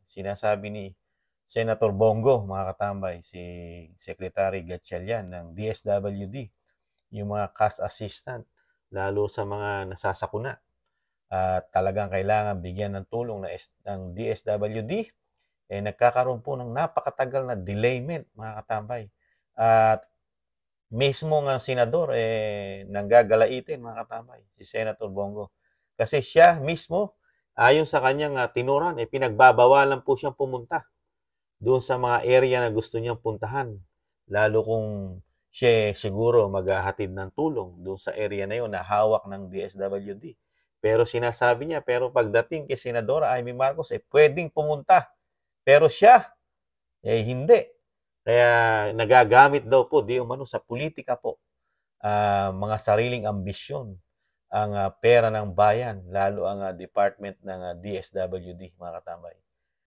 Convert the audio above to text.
sinasabi ni Senator Bongo, mga katambay, si Secretary Gatchalian ng DSWD, yung mga cash assistant, lalo sa mga nasasakuna. At talagang kailangan bigyan ng tulong ng DSWD, nagkakaroon po ng napakatagal na delayment, mga katambay. At mismo ng senador, nanggagalaitin, mga katambay, si Senator Bongo. Kasi siya mismo, ayon sa kanyang tinuran, pinagbabawalan po siyang pumunta doon sa mga area na gusto niyang puntahan. Lalo kung siya siguro maghahatid ng tulong doon sa area na yun na hawak ng DSWD. Pero sinasabi niya, pero pagdating kay Senadora Amy Marcos, pwedeng pumunta. Pero siya, hindi. Kaya nagagamit daw po di umano sa politika po, mga sariling ambisyon ang pera ng bayan, lalo ang department ng DSWD, mga katambay.